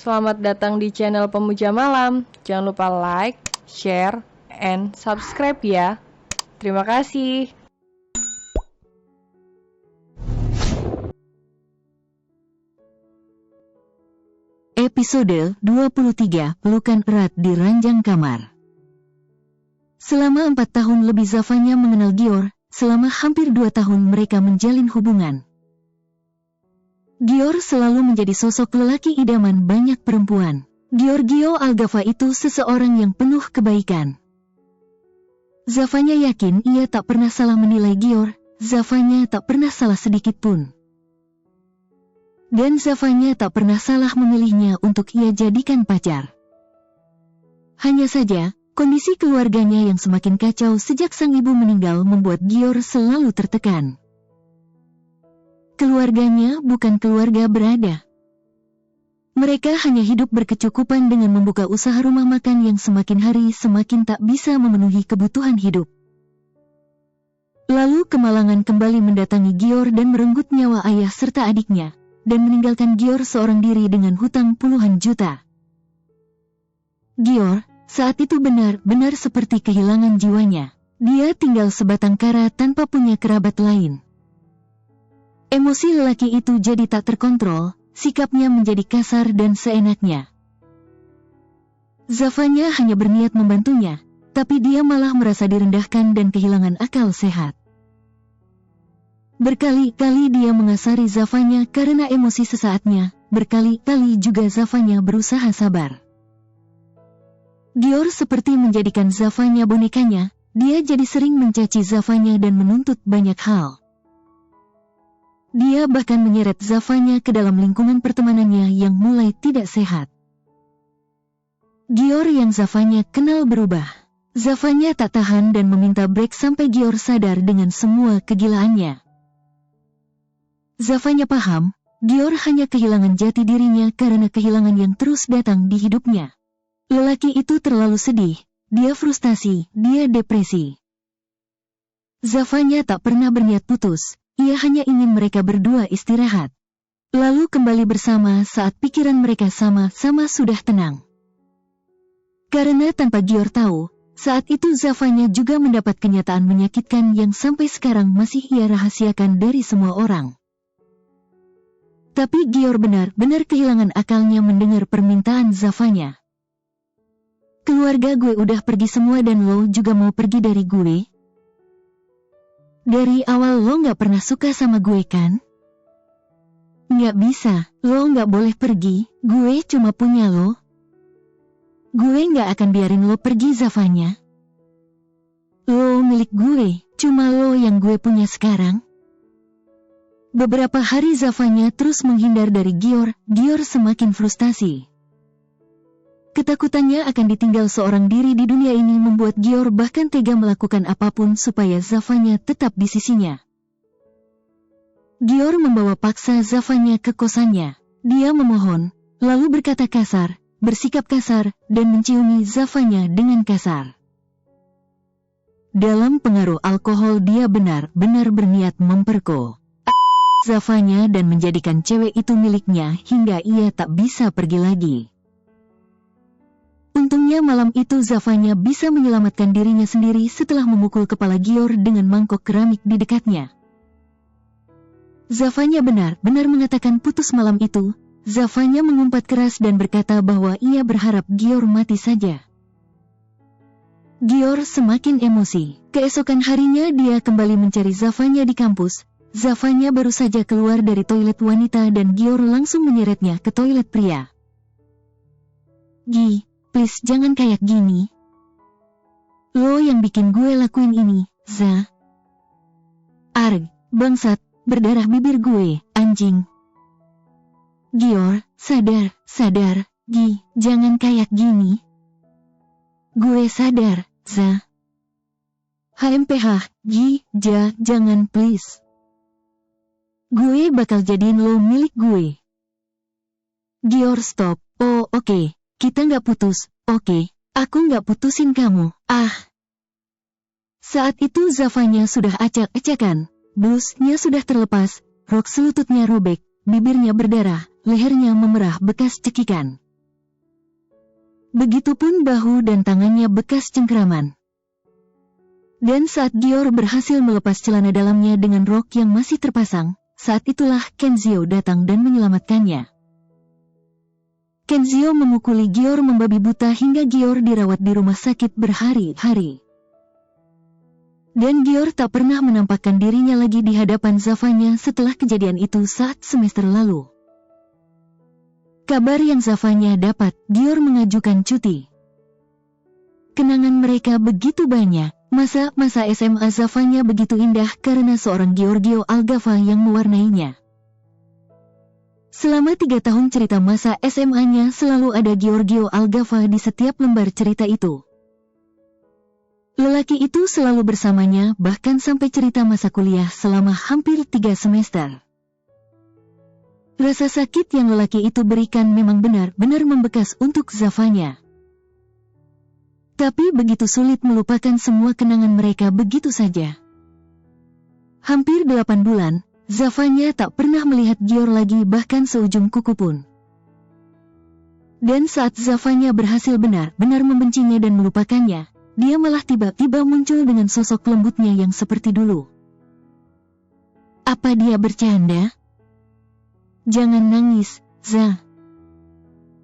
Selamat datang di channel Pemuja Malam. Jangan lupa like, share, and subscribe ya. Terima kasih. Episode 23, Pelukan Erat di Ranjang Kamar. Selama 4 tahun lebih Zafanya mengenal Gior. Selama hampir 2 tahun mereka menjalin hubungan. Gior selalu menjadi sosok lelaki idaman banyak perempuan. Giorgio Algava itu seseorang yang penuh kebaikan. Zafanya yakin ia tak pernah salah menilai Gior. Zafanya tak pernah salah sedikit pun. Dan Zafanya tak pernah salah memilihnya untuk ia jadikan pacar. Hanya saja, kondisi keluarganya yang semakin kacau sejak sang ibu meninggal membuat Gior selalu tertekan. Keluarganya bukan keluarga berada. Mereka hanya hidup berkecukupan dengan membuka usaha rumah makan yang semakin hari semakin tak bisa memenuhi kebutuhan hidup. Lalu kemalangan kembali mendatangi Gior dan merenggut nyawa ayah serta adiknya, dan meninggalkan Gior seorang diri dengan hutang puluhan juta. Gior saat itu benar-benar seperti kehilangan jiwanya. Dia tinggal sebatang kara tanpa punya kerabat lain. Emosi lelaki itu jadi tak terkontrol, sikapnya menjadi kasar dan seenaknya. Zafanya hanya berniat membantunya, tapi dia malah merasa direndahkan dan kehilangan akal sehat. Berkali-kali dia mengasari Zafanya karena emosi sesaatnya, berkali-kali juga Zafanya berusaha sabar. Gior seperti menjadikan Zafanya bonekanya, dia jadi sering mencaci Zafanya dan menuntut banyak hal. Dia bahkan menyeret Zafanya ke dalam lingkungan pertemanannya yang mulai tidak sehat. Gior yang Zafanya kenal berubah. Zafanya tak tahan dan meminta break sampai Gior sadar dengan semua kegilaannya. Zafanya paham, Gior hanya kehilangan jati dirinya karena kehilangan yang terus datang di hidupnya. Lelaki itu terlalu sedih, dia frustasi, dia depresi. Zafanya tak pernah berniat putus. Ia hanya ingin mereka berdua istirahat. Lalu kembali bersama saat pikiran mereka sama-sama sudah tenang. Karena tanpa Gior tahu, saat itu Zafanya juga mendapat kenyataan menyakitkan yang sampai sekarang masih ia rahasiakan dari semua orang. Tapi Gior benar-benar kehilangan akalnya mendengar permintaan Zafanya. Keluarga gue udah pergi semua dan lo juga mau pergi dari gue? Dari awal lo gak pernah suka sama gue kan? Gak bisa, lo gak boleh pergi, gue cuma punya lo. Gue gak akan biarin lo pergi Zafanya. Lo milik gue, cuma lo yang gue punya sekarang. Beberapa hari Zafanya terus menghindar dari Gior semakin frustasi. Ketakutannya akan ditinggal seorang diri di dunia ini membuat Gior bahkan tega melakukan apapun supaya Zafanya tetap di sisinya. Gior membawa paksa Zafanya ke kosannya. Dia memohon, lalu berkata kasar, bersikap kasar, dan menciumi Zafanya dengan kasar. Dalam pengaruh alkohol dia benar-benar berniat memperkosa Zafanya dan menjadikan cewek itu miliknya hingga ia tak bisa pergi lagi. Untungnya malam itu Zafanya bisa menyelamatkan dirinya sendiri setelah memukul kepala Gior dengan mangkok keramik di dekatnya. Zafanya benar-benar mengatakan putus malam itu. Zafanya mengumpat keras dan berkata bahwa ia berharap Gior mati saja. Gior semakin emosi. Keesokan harinya dia kembali mencari Zafanya di kampus. Zafanya baru saja keluar dari toilet wanita dan Gior langsung menyeretnya ke toilet pria. Gi, please jangan kayak gini. Lo yang bikin gue lakuin ini, Za. Arg, bangsat, berdarah bibir gue, anjing. Gior, sadar, Gi, jangan kayak gini. Gue sadar, Za. HMPH, Gi, jangan please. Gue bakal jadiin lo milik gue. Gior stop, oh oke. Kita nggak putus, oke, aku nggak putusin kamu, Saat itu Zafanya sudah acak-acakan, blusnya sudah terlepas, rok selututnya robek, bibirnya berdarah, lehernya memerah bekas cekikan. Begitupun bahu dan tangannya bekas cengkeraman. Dan saat Gior berhasil melepas celana dalamnya dengan rok yang masih terpasang, saat itulah Kenzio datang dan menyelamatkannya. Kenzio memukuli Gior membabi buta hingga Gior dirawat di rumah sakit berhari-hari. Dan Gior tak pernah menampakkan dirinya lagi di hadapan Zafanya setelah kejadian itu saat semester lalu. Kabar yang Zafanya dapat, Gior mengajukan cuti. Kenangan mereka begitu banyak, masa SMA Zafanya begitu indah karena seorang Giorgio Algava yang mewarnainya. Selama 3 tahun cerita masa SMA-nya selalu ada Giorgio Algava di setiap lembar cerita itu. Lelaki itu selalu bersamanya bahkan sampai cerita masa kuliah selama hampir 3 semester. Rasa sakit yang lelaki itu berikan memang benar-benar membekas untuk Zafanya. Tapi begitu sulit melupakan semua kenangan mereka begitu saja. Hampir 8 bulan, Zafanya tak pernah melihat Gior lagi bahkan seujung kuku pun. Dan saat Zafanya berhasil benar-benar membencinya dan melupakannya, dia malah tiba-tiba muncul dengan sosok lembutnya yang seperti dulu. Apa dia bercanda? Jangan nangis, Za.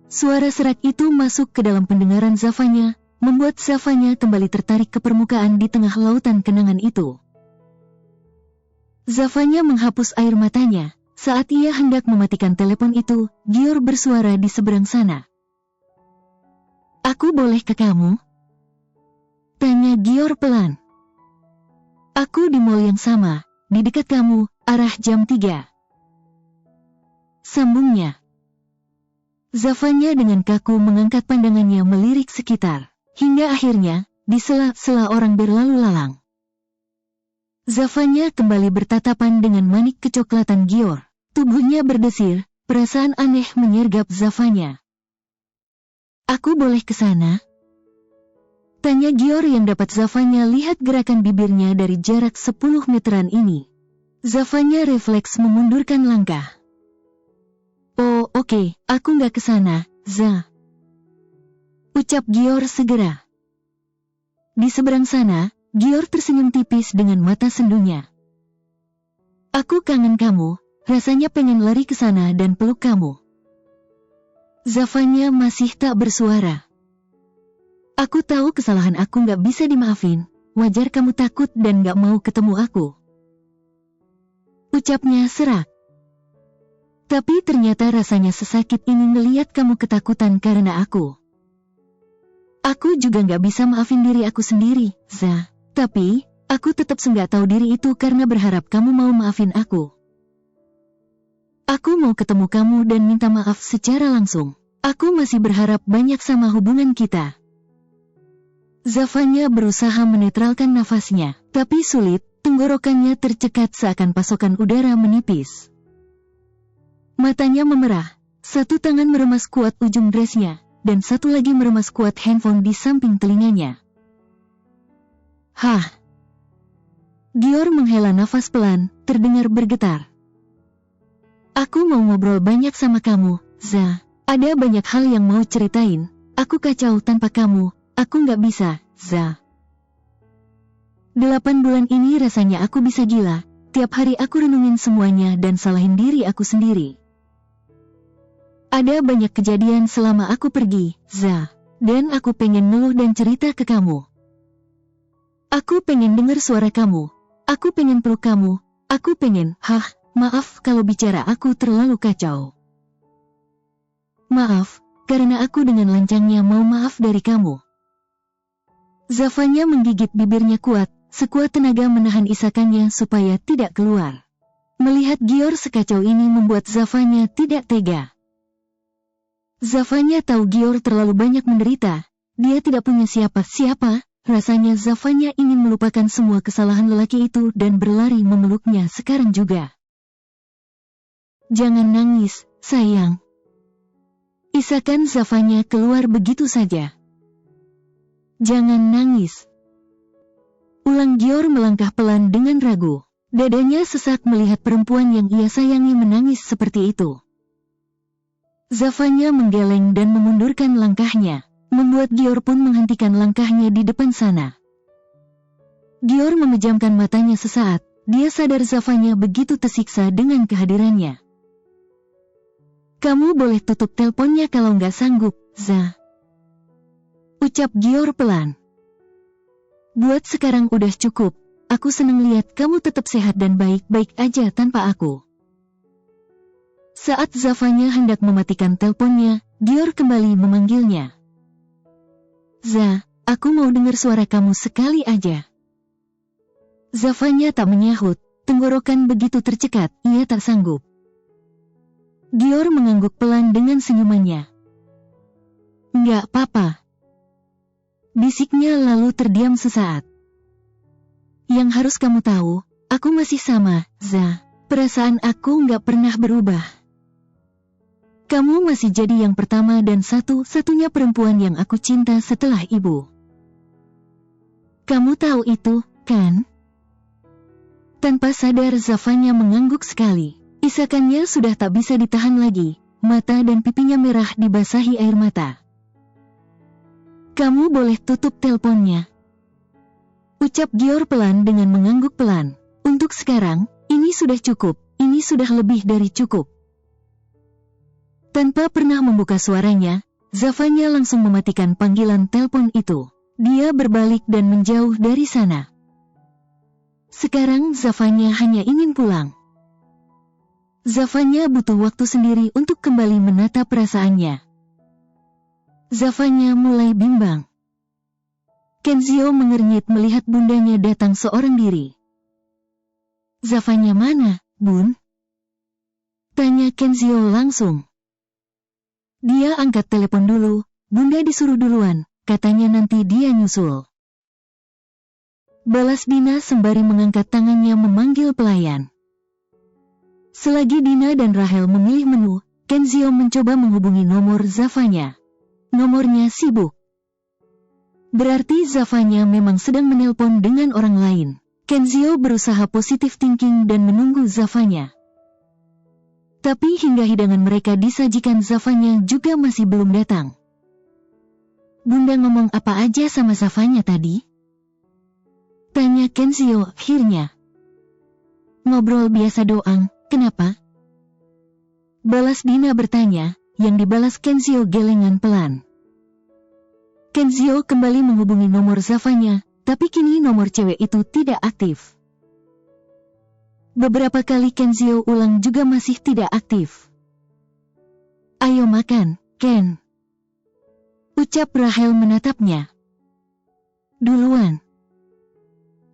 Suara serak itu masuk ke dalam pendengaran Zafanya, membuat Zafanya kembali tertarik ke permukaan di tengah lautan kenangan itu. Zafanya menghapus air matanya. Saat ia hendak mematikan telepon itu, Gior bersuara di seberang sana. Aku boleh ke kamu? Tanya Gior pelan. Aku di mall yang sama, di dekat kamu, arah jam 3. Sambungnya. Zafanya dengan kaku mengangkat pandangannya melirik sekitar, hingga akhirnya, di sela-sela orang berlalu lalang. Zafanya kembali bertatapan dengan manik kecoklatan Gior. Tubuhnya berdesir, perasaan aneh menyergap Zafanya. Aku boleh ke sana? Tanya Gior yang dapat Zafanya lihat gerakan bibirnya dari jarak 10 meteran ini. Zafanya refleks memundurkan langkah. Oh, oke, aku nggak ke sana, Za. Ucap Gior segera. Di seberang sana, Gior tersenyum tipis dengan mata sendunya. Aku kangen kamu, rasanya pengen lari ke sana dan peluk kamu. Zafanya masih tak bersuara. Aku tahu kesalahan aku nggak bisa dimaafin, wajar kamu takut dan nggak mau ketemu aku. Ucapnya serak. Tapi ternyata rasanya sesakit ini ngeliat kamu ketakutan karena aku. Aku juga nggak bisa maafin diri aku sendiri, Za. Tapi, aku tetap nggak tahu diri itu karena berharap kamu mau maafin aku. Aku mau ketemu kamu dan minta maaf secara langsung. Aku masih berharap banyak sama hubungan kita. Zafanya berusaha menetralkan nafasnya, tapi sulit, tenggorokannya tercekat seakan pasokan udara menipis. Matanya memerah, satu tangan meremas kuat ujung dressnya, dan satu lagi meremas kuat handphone di samping telinganya. Hah? Gior menghela nafas pelan, terdengar bergetar. Aku mau ngobrol banyak sama kamu, Za. Ada banyak hal yang mau ceritain. Aku kacau tanpa kamu, aku nggak bisa, Za. 8 bulan ini rasanya aku bisa gila. Tiap hari aku renungin semuanya dan salahin diri aku sendiri. Ada banyak kejadian selama aku pergi, Za. Dan aku pengen ngeluh dan cerita ke kamu. Aku pengen dengar suara kamu. Aku pengen peluk kamu. Aku pengen, maaf kalau bicara aku terlalu kacau. Maaf, karena aku dengan lancangnya mau maaf dari kamu. Zafanya menggigit bibirnya kuat, sekuat tenaga menahan isakannya supaya tidak keluar. Melihat Gior sekacau ini membuat Zafanya tidak tega. Zafanya tahu Gior terlalu banyak menderita. Dia tidak punya siapa-siapa. Rasanya Zafanya ingin melupakan semua kesalahan lelaki itu dan berlari memeluknya sekarang juga. Jangan nangis, sayang. Isakan Zafanya keluar begitu saja. Jangan nangis. Ulang Gior melangkah pelan dengan ragu. Dadanya sesak melihat perempuan yang ia sayangi menangis seperti itu. Zafanya menggeleng dan memundurkan langkahnya. membuat Gior pun menghentikan langkahnya di depan sana. Gior memejamkan matanya sesaat, dia sadar Zafanya begitu tersiksa dengan kehadirannya. Kamu boleh tutup teleponnya kalau nggak sanggup, Za. Ucap Gior pelan. Buat sekarang udah cukup, aku seneng lihat kamu tetap sehat dan baik-baik aja tanpa aku. Saat Zafanya hendak mematikan teleponnya, Gior kembali memanggilnya. Za, aku mau dengar suara kamu sekali aja. Zafanya tak menyahut, tenggorokan begitu tercekat, ia tak sanggup. Gior mengangguk pelan dengan senyumannya. Nggak apa-apa. Bisiknya lalu terdiam sesaat. Yang harus kamu tahu, aku masih sama, Za. Perasaan aku nggak pernah berubah. Kamu masih jadi yang pertama dan satu-satunya perempuan yang aku cinta setelah ibu. Kamu tahu itu, kan? Tanpa sadar Zafanya mengangguk sekali. Isakannya sudah tak bisa ditahan lagi, mata dan pipinya merah dibasahi air mata. Kamu boleh tutup teleponnya. Ucap Gior pelan dengan mengangguk pelan. Untuk sekarang, ini sudah cukup, ini sudah lebih dari cukup. Tanpa pernah membuka suaranya, Zafanya langsung mematikan panggilan telepon itu. Dia berbalik dan menjauh dari sana. Sekarang Zafanya hanya ingin pulang. Zafanya butuh waktu sendiri untuk kembali menata perasaannya. Zafanya mulai bimbang. Kenzio mengernyit melihat bundanya datang seorang diri. Zafanya mana, Bun? Tanya Kenzio langsung. Dia angkat telepon dulu, Bunda disuruh duluan, katanya nanti dia nyusul. Balas Dina sembari mengangkat tangannya memanggil pelayan. Selagi Dina dan Rahel memilih menu, Kenzio mencoba menghubungi nomor Zafanya. Nomornya sibuk. Berarti Zafanya memang sedang menelpon dengan orang lain. Kenzio berusaha positive thinking dan menunggu Zafanya. Tapi hingga hidangan mereka disajikan Zafanya juga masih belum datang. Bunda ngomong apa aja sama Zafanya tadi? Tanya Kenzio akhirnya. Ngobrol biasa doang, kenapa? Balas Dina bertanya, yang dibalas Kenzio gelengan pelan. Kenzio kembali menghubungi nomor Zafanya, tapi kini nomor cewek itu tidak aktif. Beberapa kali Kenzio ulang juga masih tidak aktif. Ayo makan, Ken. Ucap Rahel menatapnya. Duluan.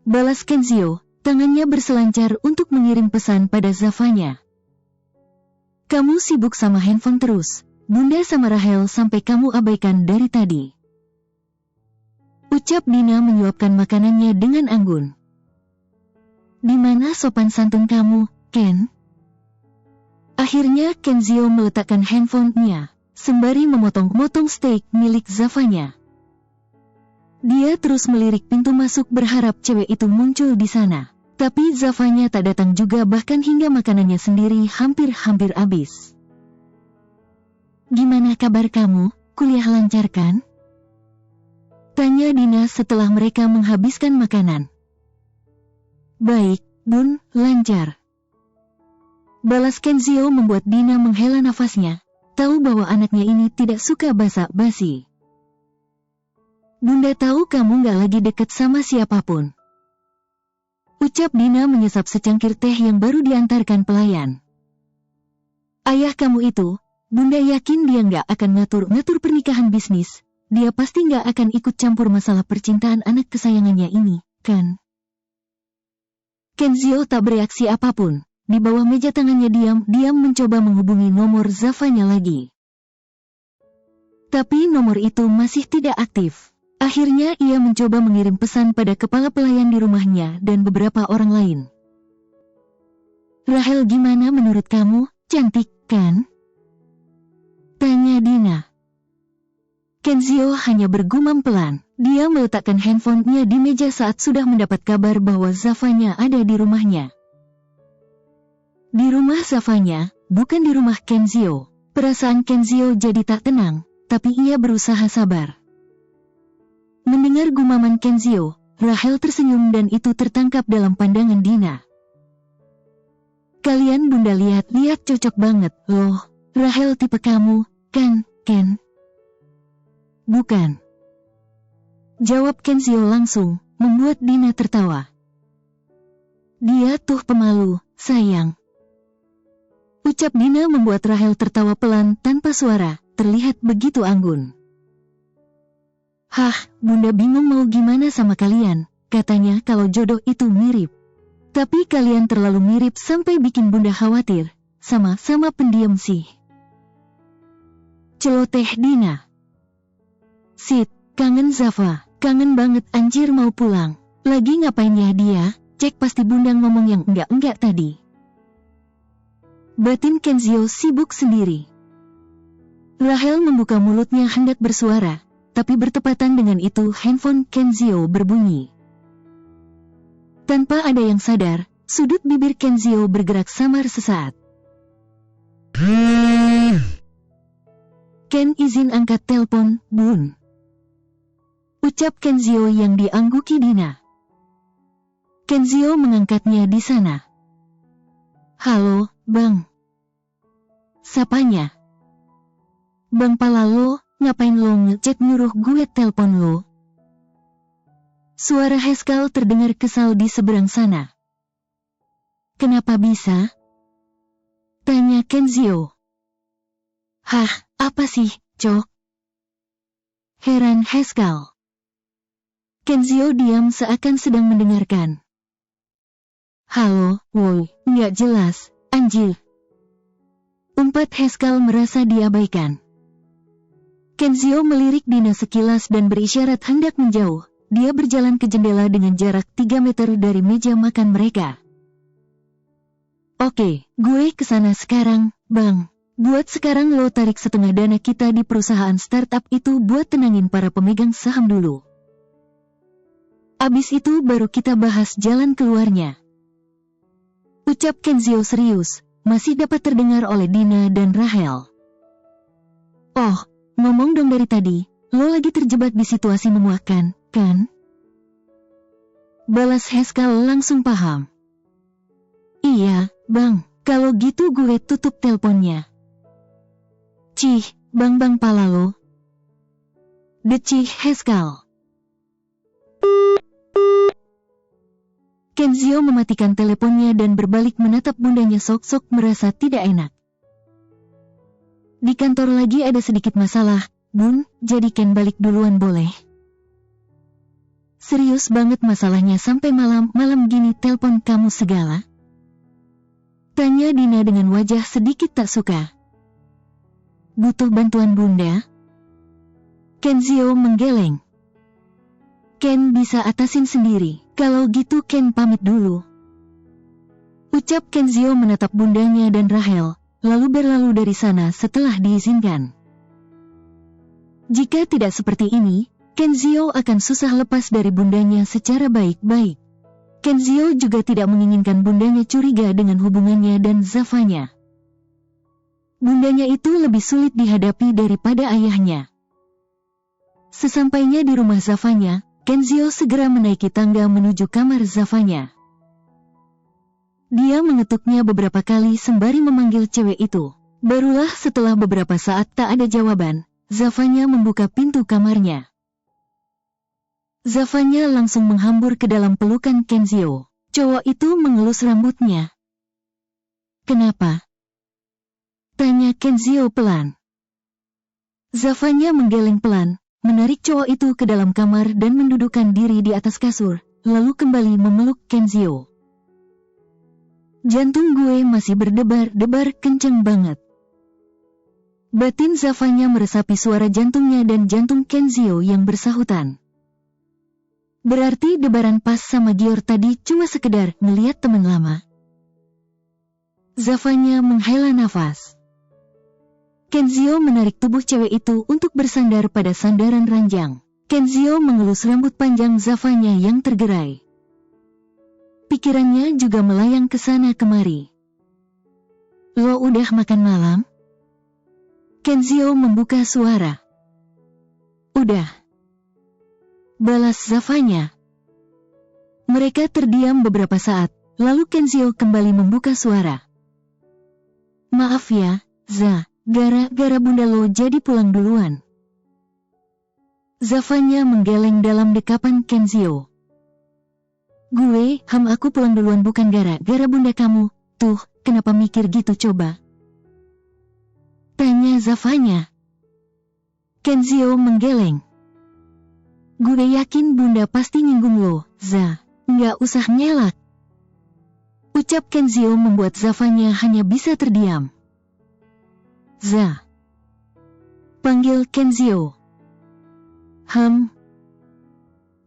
Balas Kenzio, tangannya berselancar untuk mengirim pesan pada Zafanya. Kamu sibuk sama handphone terus, Bunda sama Rahel sampai kamu abaikan dari tadi. Ucap Dina menyuapkan makanannya dengan anggun. Di mana sopan santun kamu, Ken? Akhirnya Kenzio meletakkan handphonenya, sembari memotong-motong steak milik Zafanya. Dia terus melirik pintu masuk berharap cewek itu muncul di sana. Tapi Zafanya tak datang juga bahkan hingga makanannya sendiri hampir-hampir habis. Gimana kabar kamu? Kuliah lancar kan? Tanya Dina setelah mereka menghabiskan makanan. Baik, Bun, lancar. Balas Kenzio membuat Dina menghela nafasnya, tahu bahwa anaknya ini tidak suka basa-basi. Bunda tahu kamu gak lagi deket sama siapapun. Ucap Dina menyesap secangkir teh yang baru diantarkan pelayan. Ayah kamu itu, Bunda yakin dia gak akan ngatur-ngatur pernikahan bisnis. Dia pasti gak akan ikut campur masalah percintaan anak kesayangannya ini, kan? Kenzio tak bereaksi apapun. Di bawah meja tangannya diam-diam mencoba menghubungi nomor Zafanya lagi. Tapi nomor itu masih tidak aktif. Akhirnya ia mencoba mengirim pesan pada kepala pelayan di rumahnya dan beberapa orang lain. Rahel gimana menurut kamu? Cantik, kan? Tanya Dina. Kenzio hanya bergumam pelan. Dia meletakkan handphonenya di meja saat sudah mendapat kabar bahwa Zafanya ada di rumahnya. Di rumah Zafanya, bukan di rumah Kenzio. Perasaan Kenzio jadi tak tenang, tapi ia berusaha sabar. Mendengar gumaman Kenzio, Rahel tersenyum dan itu tertangkap dalam pandangan Dina. Kalian bunda lihat-lihat cocok banget, loh. Rahel tipe kamu, kan, Ken? Bukan. Jawab Kenzio langsung, membuat Dina tertawa. Dia tuh pemalu, sayang. Ucap Dina membuat Rahel tertawa pelan tanpa suara, terlihat begitu anggun. Hah, bunda bingung mau gimana sama kalian, katanya kalau jodoh itu mirip. Tapi kalian terlalu mirip sampai bikin bunda khawatir, sama-sama pendiam sih. Celoteh Dina. Sit, kangen Zafa, kangen banget anjir mau pulang. Lagi ngapain ya dia, cek pasti bunda ngomong yang enggak-enggak tadi. Batin Kenzio sibuk sendiri. Rahel membuka mulutnya hendak bersuara, tapi bertepatan dengan itu handphone Kenzio berbunyi. Tanpa ada yang sadar, sudut bibir Kenzio bergerak samar sesaat. Ken izin angkat telepon, bun. Ucap Kenzio yang diangguki Dina. Kenzio mengangkatnya di sana. Halo, bang. Sapanya. Bang Palalo, ngapain lo ngechat nyuruh gue telepon lo? Suara Haskell terdengar kesal di seberang sana. Kenapa bisa? Tanya Kenzio. Hah, apa sih, Cok? Heran Haskell. Kenzio diam seakan sedang mendengarkan. Halo, woi, nggak jelas, anjir. Umpat Haskell merasa diabaikan. Kenzio melirik Dina sekilas dan berisyarat hendak menjauh. Dia berjalan ke jendela dengan jarak 3 meter dari meja makan mereka. Oke, gue kesana sekarang, bang. Buat sekarang lo tarik setengah dana kita di perusahaan startup itu buat tenangin para pemegang saham dulu. Abis itu baru kita bahas jalan keluarnya. Ucap Kenzio serius, masih dapat terdengar oleh Dina dan Rahel. Oh, ngomong dong dari tadi, lo lagi terjebak di situasi memuakkan, kan? Balas Haskell langsung paham. Iya, bang, kalau gitu gue tutup teleponnya. Cih, bang Palalo. Decih Haskell. Kenzio mematikan teleponnya dan berbalik menatap bundanya sok-sok merasa tidak enak. Di kantor lagi ada sedikit masalah, bun, jadi Ken balik duluan boleh? Serius banget masalahnya sampai malam-malam gini telepon kamu segala? Tanya Dina dengan wajah sedikit tak suka. Butuh bantuan bunda? Kenzio menggeleng. Ken bisa atasin sendiri, kalau gitu Ken pamit dulu. Ucap Kenzio menatap bundanya dan Rahel, lalu berlalu dari sana setelah diizinkan. Jika tidak seperti ini, Kenzio akan susah lepas dari bundanya secara baik-baik. Kenzio juga tidak menginginkan bundanya curiga dengan hubungannya dan Zafanya. Bundanya itu lebih sulit dihadapi daripada ayahnya. Sesampainya di rumah Zafanya, Kenzio segera menaiki tangga menuju kamar Zafanya. Dia mengetuknya beberapa kali sembari memanggil cewek itu. Barulah setelah beberapa saat tak ada jawaban, Zafanya membuka pintu kamarnya. Zafanya langsung menghambur ke dalam pelukan Kenzio. Cowok itu mengelus rambutnya. Kenapa? Tanya Kenzio pelan. Zafanya menggeleng pelan, menarik cowok itu ke dalam kamar dan mendudukkan diri di atas kasur, lalu kembali memeluk Kenzio. Jantung gue masih berdebar-debar kenceng banget. Batin Zafanya meresapi suara jantungnya dan jantung Kenzio yang bersahutan. Berarti debaran pas sama Gior tadi cuma sekedar ngeliat teman lama. Zafanya menghela nafas. Kenzio menarik tubuh cewek itu untuk bersandar pada sandaran ranjang. Kenzio mengelus rambut panjang Zafanya yang tergerai. Pikirannya juga melayang ke sana kemari. Lo udah makan malam? Kenzio membuka suara. Udah. balas Zafanya. Mereka terdiam beberapa saat, lalu Kenzio kembali membuka suara. Maaf ya, Za, gara-gara bunda lo jadi pulang duluan. Zafanya menggeleng dalam dekapan Kenzio. Aku pulang duluan bukan gara-gara bunda kamu. Tuh, kenapa mikir gitu coba? Tanya Zafanya. Kenzio menggeleng. Gue yakin bunda pasti nyinggung lo, Za. Nggak usah ngelak. Ucap Kenzio membuat Zafanya hanya bisa terdiam. Za. Panggil Kenzio.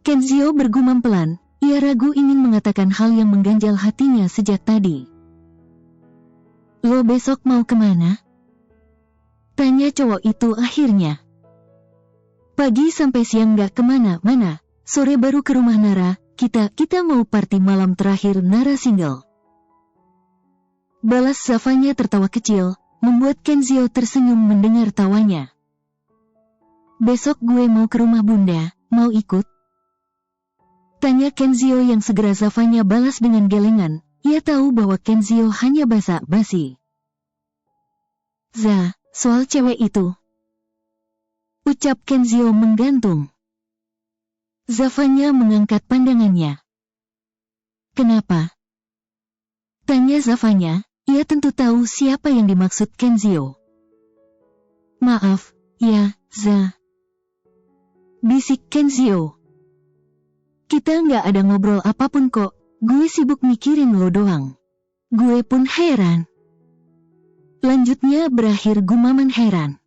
Kenzio bergumam pelan. Ia ragu ingin mengatakan hal yang mengganjal hatinya sejak tadi. Lo besok mau kemana? Tanya cowok itu akhirnya. Pagi sampai siang gak kemana-mana. Sore baru ke rumah Nara. Kita mau party malam terakhir Nara single. Balas Zafanya tertawa kecil, membuat Kenzio tersenyum mendengar tawanya. Besok gue mau ke rumah bunda, mau ikut? Tanya Kenzio yang segera Zafanya balas dengan gelengan. Ia tahu bahwa Kenzio hanya basa-basi. Za, soal cewek itu. Ucap Kenzio menggantung. Zafanya mengangkat pandangannya. Kenapa? Tanya Zafanya, ia tentu tahu siapa yang dimaksud Kenzio. Maaf, ya, Za. Bisik Kenzio. Kita nggak ada ngobrol apapun kok, gue sibuk mikirin lo doang. Gue pun heran. Lanjutnya berakhir gumaman heran.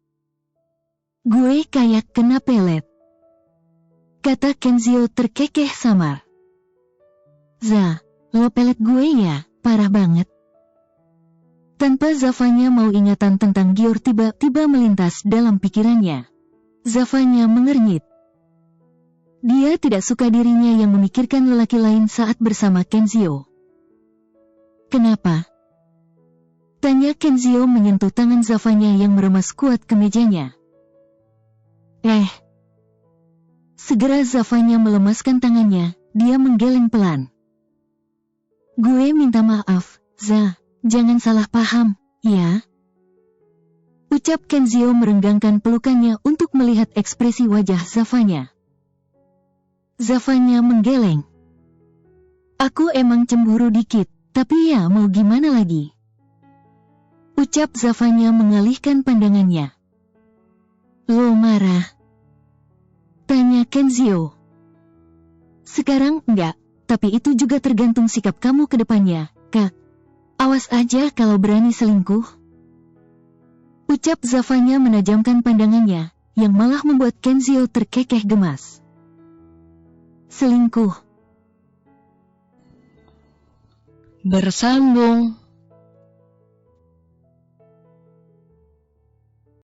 Gue kayak kena pelet. Kata Kenzio terkekeh samar. Za, lo pelet gue ya, parah banget. Tanpa Zafanya mau ingatan tentang Gior tiba-tiba melintas dalam pikirannya. Zafanya mengernyit. Dia tidak suka dirinya yang memikirkan lelaki lain saat bersama Kenzio. Kenapa? Tanya Kenzio menyentuh tangan Zafanya yang meremas kuat ke mejanya. Segera Zafanya melemaskan tangannya, dia menggeleng pelan. Gue minta maaf, Za, jangan salah paham, ya? Ucap Kenzio merenggangkan pelukannya untuk melihat ekspresi wajah Zafanya. Zafanya menggeleng. Aku emang cemburu dikit, tapi ya mau gimana lagi? Ucap Zafanya mengalihkan pandangannya. Lo marah? Tanya Kenzio. Sekarang enggak, tapi itu juga tergantung sikap kamu ke depannya, Kak. Awas aja kalau berani selingkuh. Ucap Zafanya menajamkan pandangannya, yang malah membuat Kenzio terkekeh gemas. Selingkuh. Bersambung.